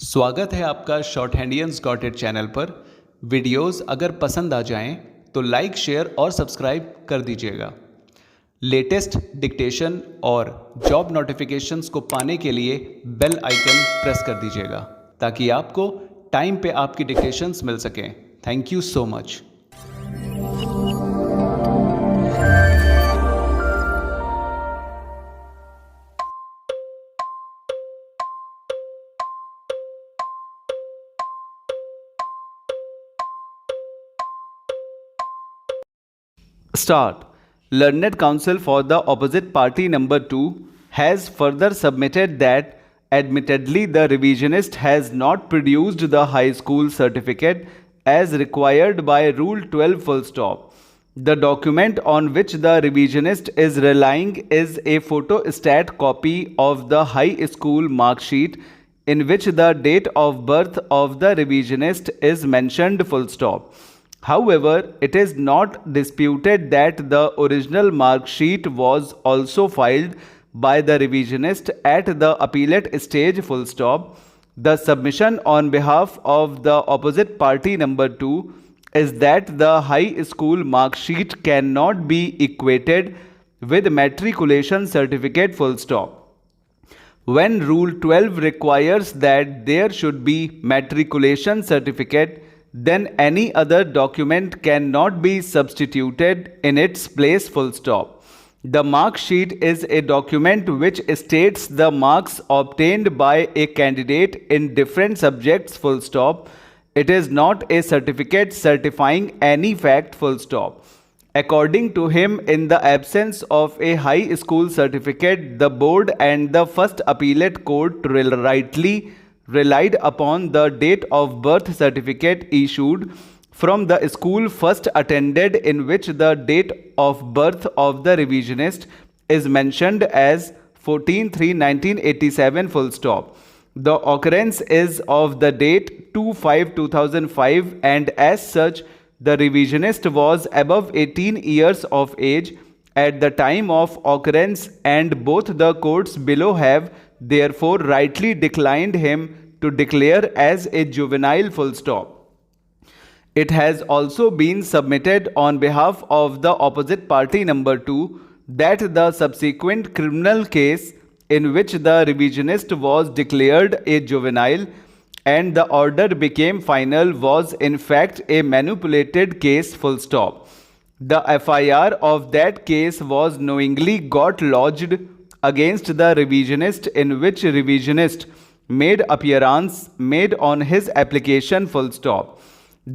स्वागत है आपका शॉर्ट हैंडियंस गॉट इट चैनल पर। वीडियोस अगर पसंद आ जाएं तो लाइक, शेयर और सब्सक्राइब कर दीजिएगा। लेटेस्ट डिक्टेशन और जॉब नोटिफिकेशंस को पाने के लिए बेल आइकन प्रेस कर दीजिएगा ताकि आपको टाइम पे आपकी डिक्टेशंस मिल सकें। Thank you so much. Start. Learned Counsel for the opposite party number 2 has further submitted that admittedly the revisionist has not produced the high school certificate as required by Rule 12 full stop. The document on which the revisionist is relying is a photostat copy of the high school mark sheet in which the date of birth of the revisionist is mentioned full stop. However, it is not disputed that the original mark sheet was also filed by the revisionist at the appellate stage full stop. The submission on behalf of the opposite party number 2 is that the high school mark sheet cannot be equated with matriculation certificate full stop. When Rule 12 requires that there should be matriculation certificate, then any other document cannot be substituted in its place full stop. The mark sheet is a document which states the marks obtained by a candidate in different subjects full stop. It is not a certificate certifying any fact full stop. According to him, in the absence of a high school certificate, the board and the first appellate court rightly relied upon the date of birth certificate issued from the school first attended in which the date of birth of the revisionist is mentioned as 14/3/1987 full stop. The occurrence is of the date 2/5/2005 and as such the revisionist was above 18 years of age at the time of occurrence, and both the courts below have therefore rightly declined him to declare as a juvenile full stop. It has also been submitted on behalf of the opposite party number 2 that the subsequent criminal case in which the revisionist was declared a juvenile and the order became final was in fact a manipulated case full stop. The FIR of that case was knowingly got lodged against the revisionist in which revisionist made appearance made on his application full stop.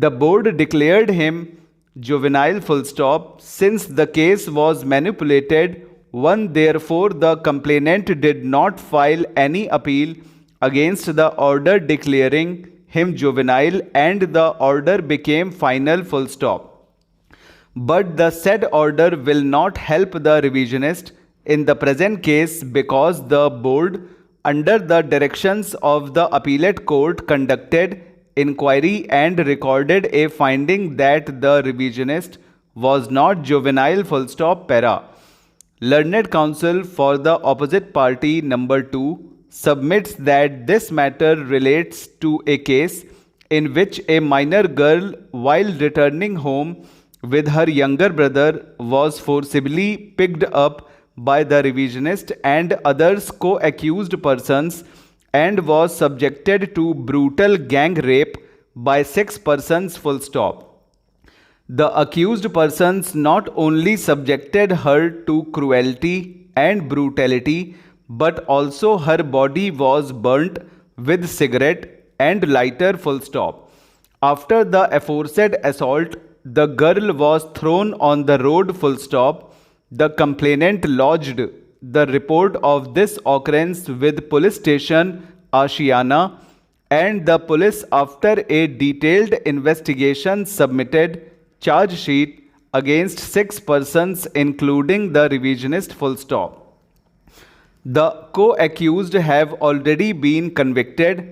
The board declared him juvenile full stop. Since the case was manipulated, one therefore the complainant did not file any appeal against the order declaring him juvenile and the order became final full stop. But the said order will not help the revisionist in the present case because the board under the directions of the appellate court conducted inquiry and recorded a finding that the revisionist was not juvenile full stop para. Learned Counsel for the opposite party number 2 submits that this matter relates to a case in which a minor girl while returning home with her younger brother was forcibly picked up by the revisionist and others co-accused persons and was subjected to brutal gang rape by 6 persons full stop. The accused persons not only subjected her to cruelty and brutality but also her body was burnt with cigarette and lighter full stop. After the aforesaid assault, the girl was thrown on the road full stop. The complainant lodged the report of this occurrence with police station Ashiana and the police after a detailed investigation submitted charge sheet against 6 persons including the revisionist full stop. The co-accused have already been convicted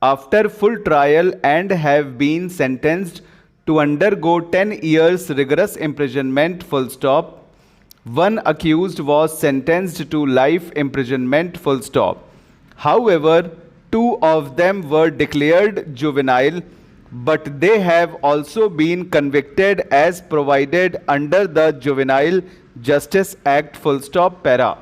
after full trial and have been sentenced to undergo 10 years rigorous imprisonment full stop. One accused was sentenced to life imprisonment full stop. However, two of them were declared juvenile, but they have also been convicted as provided under the Juvenile Justice Act full stop para.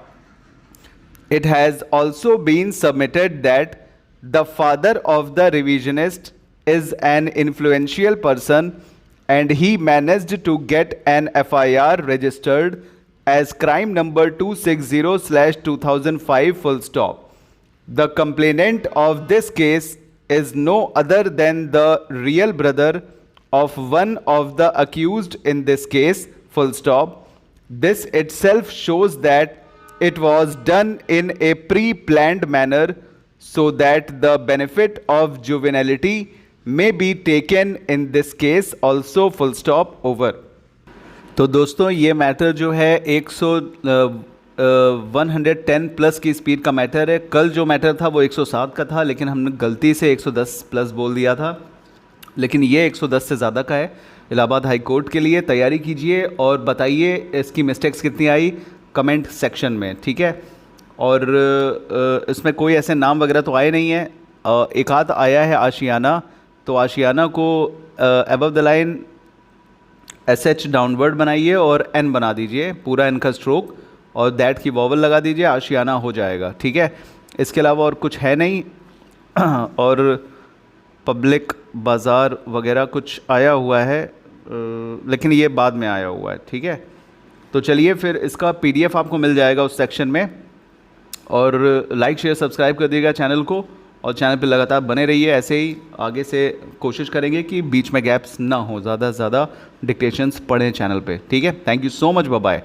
It has also been submitted that the father of the revisionist is an influential person and he managed to get an FIR registered as crime number 260/2005 full stop. The complainant of this case is no other than the real brother of one of the accused in this case full stop. This itself shows that it was done in a pre-planned manner so that the benefit of juvenility may be taken in this case also full stop over. तो दोस्तों ये matter जो है 110 plus की speed का matter है। कल जो मैटर था वो 107 का था, लेकिन हमने गलती से 110 प्लस बोल दिया था, लेकिन ये 110 से ज़्यादा का है। इलाहाबाद हाई कोर्ट के लिए तैयारी कीजिए और बताइए इसकी मिस्टेक्स कितनी आई कमेंट सेक्शन में, ठीक है। और इसमें कोई ऐसे नाम वगैरह तो आए नहीं है। एक आध आया है आशियाना, तो आशियाना को above the line SH downward बनाइए और N बना दीजिए, पूरा N का स्ट्रोक, और दैट की वॉवल लगा दीजिए, आशियाना हो जाएगा, ठीक है। इसके अलावा और कुछ है नहीं। और पब्लिक बाज़ार वगैरह कुछ आया हुआ है, लेकिन ये बाद में आया हुआ है, ठीक है। तो चलिए फिर इसका PDF आपको मिल जाएगा उस सेक्शन में। और लाइक शेयर सब्सक्राइब कर दीजिएगा चैनल को, और चैनल पे लगातार बने रहिए। ऐसे ही आगे से कोशिश करेंगे कि बीच में गैप्स ना हो, ज़्यादा से ज़्यादा डिक्टेशंस पढ़ें चैनल पे, ठीक है। Thank you so much, bye bye.